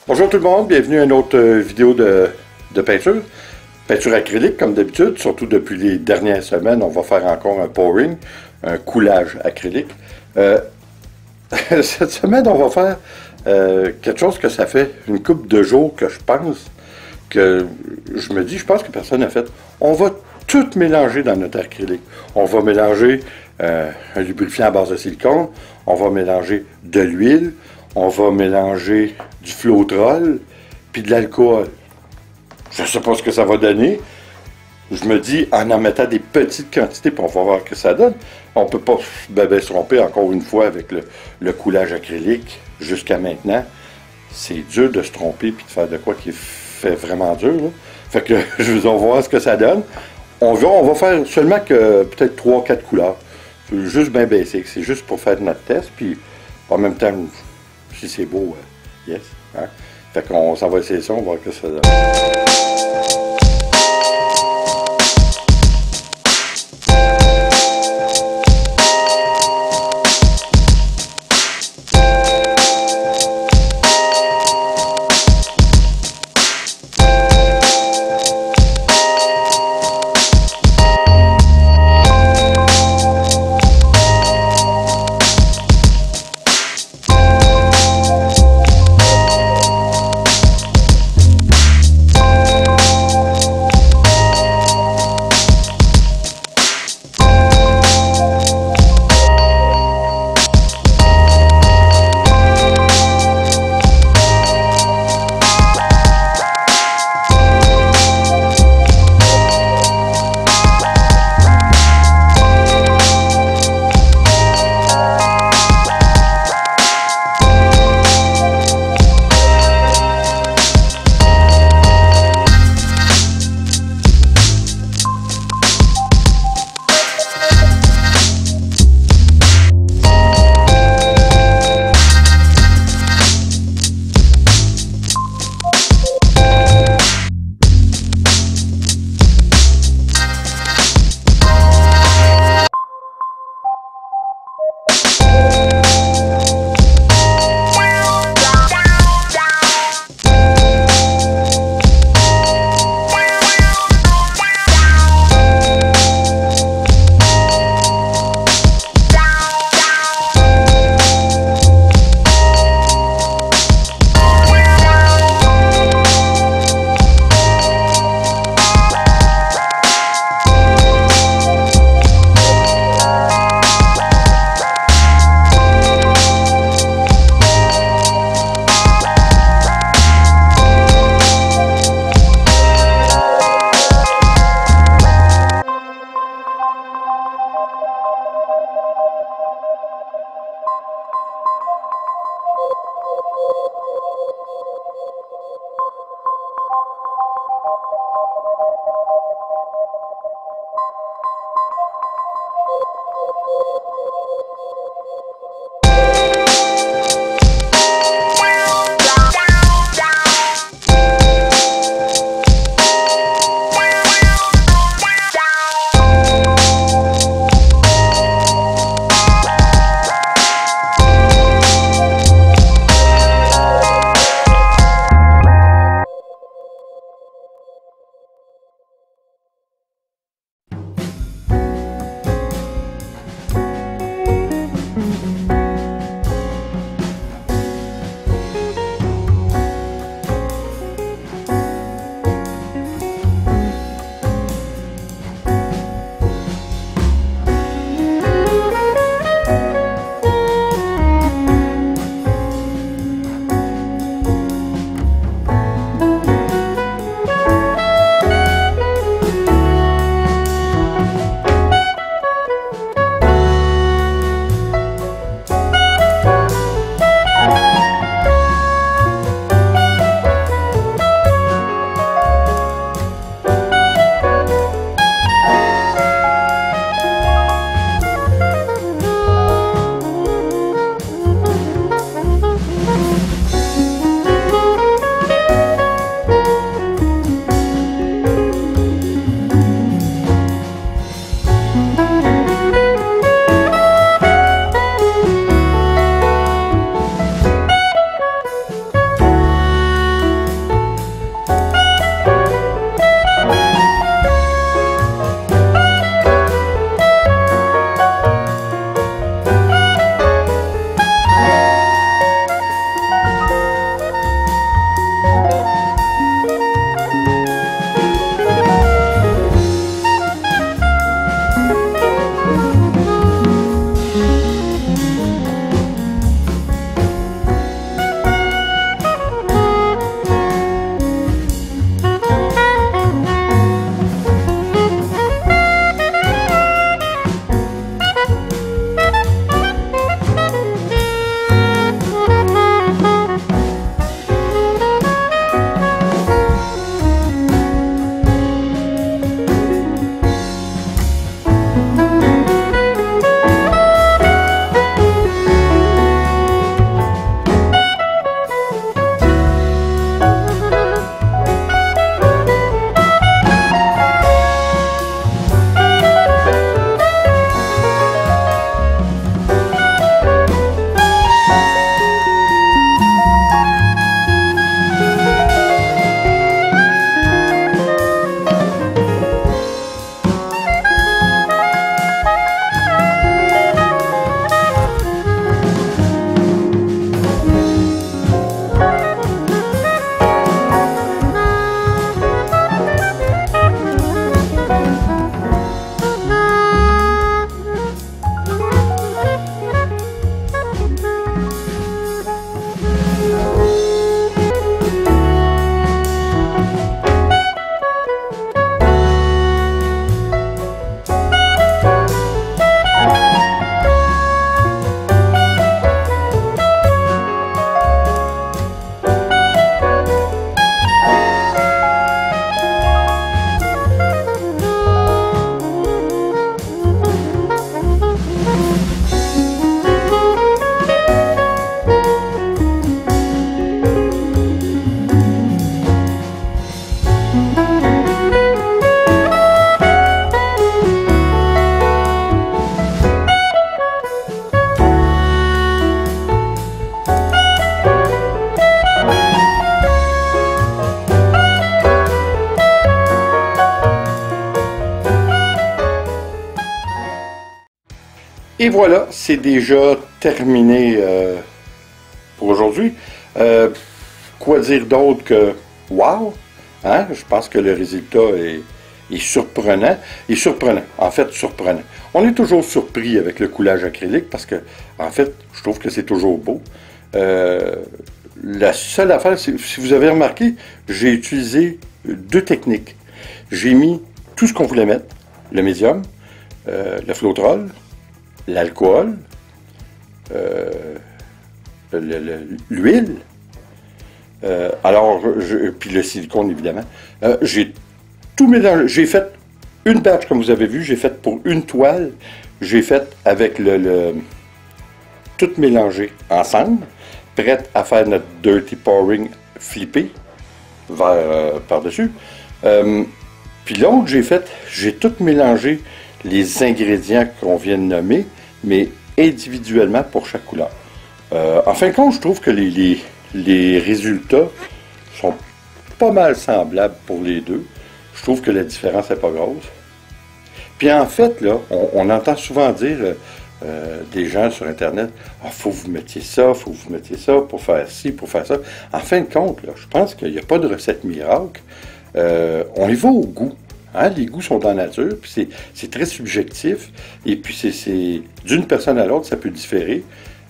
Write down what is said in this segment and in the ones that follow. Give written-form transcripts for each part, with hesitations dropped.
Bonjour tout le monde, bienvenue à une autre vidéo de peinture. Peinture acrylique comme d'habitude, surtout depuis les dernières semaines, on va faire encore un pouring, un coulage acrylique. Cette semaine, on va faire quelque chose que ça fait une couple de jours que je pense, que je me dis, je pense que personne n'a fait. On va tout mélanger dans notre acrylique. On va mélanger un lubrifiant à base de silicone, on va mélanger de l'huile, on va mélanger du flotrol, puis de l'alcool. Je ne sais pas ce que ça va donner. Je me dis, en mettant des petites quantités, puis on va voir ce que ça donne. On ne peut pas se tromper encore une fois avec le coulage acrylique jusqu'à maintenant. C'est dur de se tromper puis de faire de quoi qui fait vraiment dur, là. Fait que je vais voir ce que ça donne. On va faire seulement que peut-être 3-4 couleurs. C'est juste bien basique. C'est juste pour faire notre test. Puis en même temps, si c'est beau, yes. Hein? Fait qu'on s'en va essayer ça, on va voir ce que ça donne. Et voilà, c'est déjà terminé pour aujourd'hui. Quoi dire d'autre que wow? Hein? Je pense que le résultat est surprenant. Et surprenant, en fait surprenant. On est toujours surpris avec le coulage acrylique parce que, en fait, je trouve que c'est toujours beau. La seule affaire, si vous avez remarqué, j'ai utilisé deux techniques. J'ai mis tout ce qu'on voulait mettre, le médium, le flotrol, l'alcool, l'huile, puis le silicone évidemment. J'ai tout mélangé. J'ai fait une batch comme vous avez vu, j'ai fait pour une toile, j'ai fait avec tout mélangé ensemble, prête à faire notre dirty pouring flippé par-dessus. Puis l'autre, j'ai tout mélangé les ingrédients qu'on vient de nommer, mais individuellement pour chaque couleur. En fin de compte, je trouve que les résultats sont pas mal semblables pour les deux. Je trouve que la différence n'est pas grosse. Puis en fait, là, on entend souvent dire des gens sur Internet, « Ah, faut que vous mettiez ça, faut que vous mettiez ça pour faire ci, pour faire ça. » En fin de compte, là, je pense qu'il n'y a pas de recette miracle. On y va au goût. Hein? Les goûts sont dans la nature, puis c'est très subjectif. Et puis, c'est d'une personne à l'autre, ça peut différer.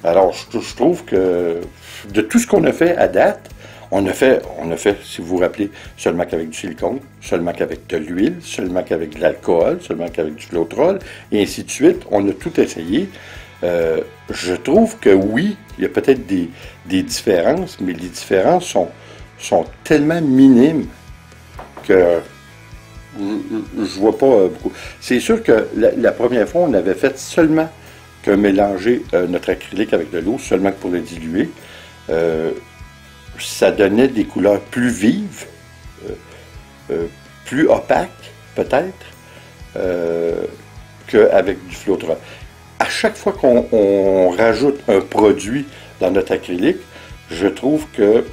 Alors, je trouve que de tout ce qu'on a fait à date, on a fait, si vous vous rappelez, seulement qu'avec du silicone, seulement qu'avec de l'huile, seulement qu'avec de l'alcool, seulement qu'avec du flotrol, et ainsi de suite. On a tout essayé. Je trouve que oui, il y a peut-être des différences, mais les différences sont tellement minimes que je vois pas beaucoup. C'est sûr que la première fois, on avait fait seulement que mélanger notre acrylique avec de l'eau, seulement que pour le diluer. Ça donnait des couleurs plus vives, plus opaques, peut-être, qu'avec du flotrol. À chaque fois qu'on rajoute un produit dans notre acrylique, je trouve que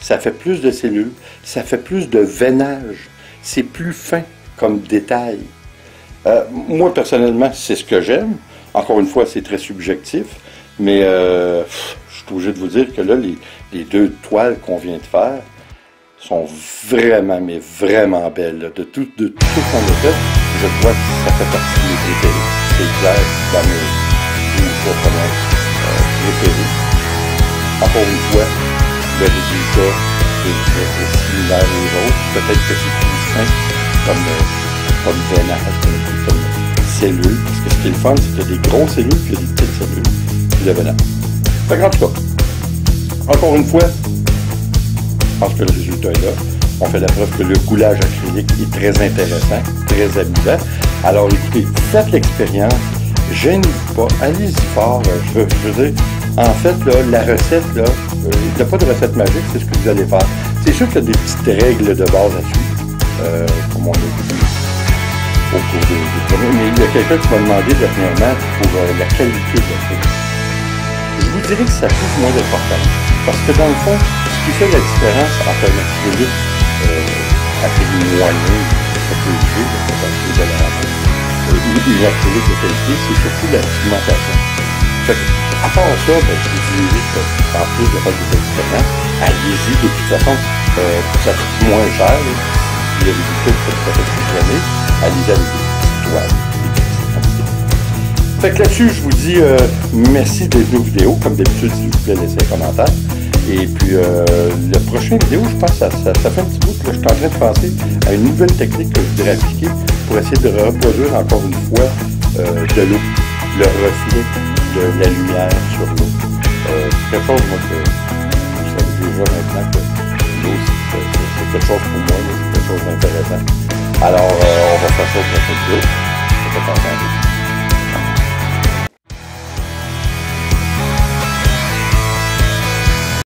ça fait plus de cellules, ça fait plus de veinage, c'est plus fin comme détail. Moi, personnellement, c'est ce que j'aime. Encore une fois, c'est très subjectif, mais je suis obligé de vous dire que là, les deux toiles qu'on vient de faire sont vraiment, mais vraiment belles. Là. De tout ce qu'on a fait, je crois que ça fait partie de mes préférés. C'est clair, dans mes trois premières préférées. Encore une fois, le résultat est très similaire aux autres. Peut-être que c'est plus fin comme veinage, comme cellules. Parce que ce qui est le fun, c'est qu'il y a des grosses cellules puis il y a des petites cellules. Puis le veinage. Fait qu'en tout cas, encore une fois, je pense que le résultat est là. On fait la preuve que le coulage acrylique est très intéressant, très amusant. Alors écoutez, faites l'expérience, gênez-vous pas, allez-y fort. Je veux dire, en fait, là, la recette, là, il n'y a pas de recette magique, c'est ce que vous allez faire. C'est sûr qu'il y a des petites règles de base à suivre, comme on l'a dit au cours des premiers, mais il y a quelqu'un qui m'a demandé dernièrement pour la qualité de la photo. Je vous dirais que ça touche moins d'importance. Parce que dans le fond, ce qui fait la différence entre un acrylique acrylique moyen, ça peut élever, une acrylique de qualité, c'est surtout la pigmentation. Fait que, à part ça, ben, je vous dirais qu'en plus de faire des expériences, allez-y de toute façon, ça coûte moins cher. Le résultat est tout à fait plus jamais. Allez-y avec des petites toiles. Fait que là-dessus, je vous dis merci d'être venu aux vidéos. Comme d'habitude, s'il vous plaît, laissez un commentaire. Et puis, la prochaine vidéo, je pense que ça fait un petit bout que je suis en train de penser à une nouvelle technique que je voudrais appliquer pour essayer de reproduire encore une fois de l'eau, le reflet de la lumière sur l'eau. C'est quelque chose, moi, que vous savez déjà maintenant que l'eau, c'est quelque chose pour moi, c'est quelque chose d'intéressant. Alors, on va faire ça pour la prochaine vidéo.